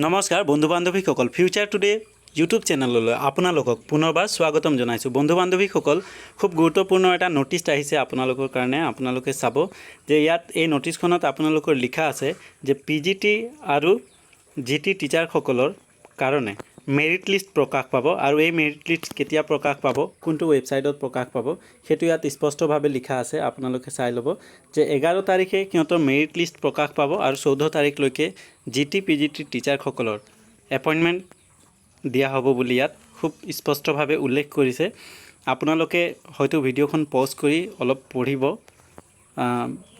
নমস্কাৰ বন্ধু বান্ধৱীসকল future today YouTube চেনেললৈ আপোনালোকক পুনৰবাৰ স্বাগতম জনাইছোঁ। বন্ধু বান্ধৱীসকল খুব গুৰুত্বপূৰ্ণ এটা নটিছ আহিছে আপোনালোকৰ কাৰণে। আপোনালোকে চাব যে ইয়াত এই নটিছখনত আপোনালোকৰ লিখা আছে যে পিজিটি আৰু জিটি টিচাৰসকলৰ কাৰণে মেৰিট লিষ্ট প্ৰকাশ পাব আৰু এই মেৰিট লিষ্ট কেতিয়া প্ৰকাশ পাব, কোনটো ৱেবছাইটত প্ৰকাশ পাব সেইটো ইয়াত স্পষ্টভাৱে লিখা আছে। আপোনালোকে চাই ল'ব যে 11 তাৰিখে সিহঁতৰ মেৰিট লিষ্ট প্ৰকাশ পাব আৰু 14 তাৰিখলৈকে জিটি পিজিটি টিচাৰসকলৰ এপইণ্টমেণ্ট দিয়া হ'ব বুলি ইয়াত খুব স্পষ্টভাৱে উল্লেখ কৰিছে। আপোনালোকে হয়তো ভিডিঅ'খন পজ কৰি অলপ পঢ়িব।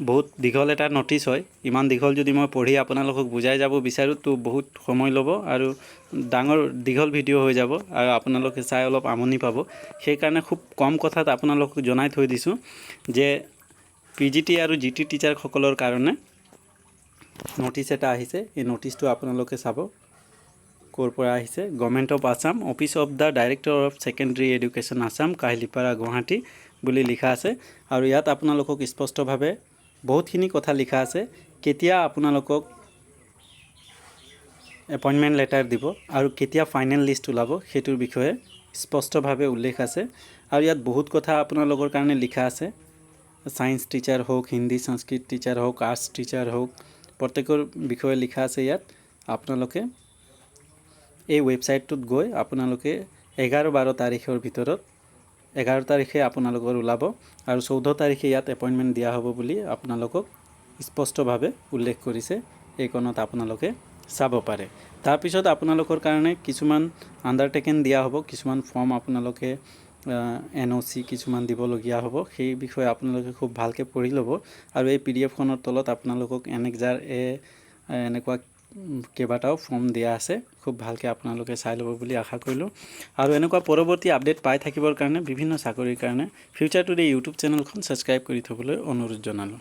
বহুত দীঘল এটা নটিছ হয়, ইমান দীঘল যদি মই পঢ়ি আপোনালোকক বুজাই যাব বিচাৰোঁ তো বহুত সময় ল'ব আৰু দীঘল ভিডিঅ' হৈ যাব আৰু আপোনালোকে চাই অলপ আমনি পাব। সেইকাৰণে খুব কম কথাত আপোনালোকক জনাই থৈ দিছোঁ যে পিজিটি আৰু জিটি টিচাৰসকলৰ কাৰণে নটিছ এটা আহিছে। এই নটিছটো আপোনালোকে চাব ক'ৰ পৰা আহিছে। Government of Assam, office of the director of secondary education Assam, Kahilipara Guwahati বুলি লিখা আছে। আৰু ইয়াত আপোনালোকক স্পষ্টভাৱে বহুতখিনি কথা লিখা আছে। কেতিয়া আপোনালোকক এপইণ্টমেণ্ট লেটাৰ দিব আৰু কেতিয়া ফাইনেল লিষ্ট ওলাব সেইটোৰ বিষয়ে স্পষ্টভাৱে উল্লেখ আছে। আৰু ইয়াত বহুত কথা আপোনালোকৰ কাৰণে লিখা আছে। ছায়েন্স টিচাৰ হওক, হিন্দী সংস্কৃত টিচাৰ হওক, আৰ্টছ টিচাৰ হওক, প্ৰত্যেকৰ বিষয়ে লিখা আছে ইয়াত। আপোনালোকে এই ৱেবছাইটটোত গৈ আপোনালোকে 11-12 তাৰিখৰ ভিতৰত 11 তাৰিখে আপোনালোকৰ ওলাব আৰু 14 তাৰিখে ইয়াত এপইণ্টমেণ্ট দিয়া হ'ব বুলি আপোনালোকক স্পষ্টভাৱে উল্লেখ কৰিছে। এইকণত আপোনালোকে চাব পাৰে। তাৰপিছত আপোনালোকৰ কাৰণে কিছুমান আণ্ডাৰটেকেন দিয়া হ'ব, কিছুমান ফৰ্ম আপোনালোকে NOC কিছুমান দিবলগীয়া হ'ব। সেই বিষয়ে আপোনালোকে খুব ভালকৈ পঢ়ি ল'ব। আৰু এই PDF খনৰ তলত আপোনালোকক এনেকজাৰ এনেকুৱা কেইবাটাও ফৰ্ম দিয়া আছে, খুব ভালকৈ আপোনালোকে চাই ল'ব বুলি আশা কৰিলোঁ। আৰু এনেকুৱা পৰৱৰ্তী আপডেট পাই থাকিবৰ কাৰণে বিভিন্ন চাকৰিৰ কাৰণে ফিউচাৰ টুডে ইউটিউব চেনেলখন ছাবস্ক্ৰাইব কৰি থ'বলৈ অনুৰোধ জনালোঁ।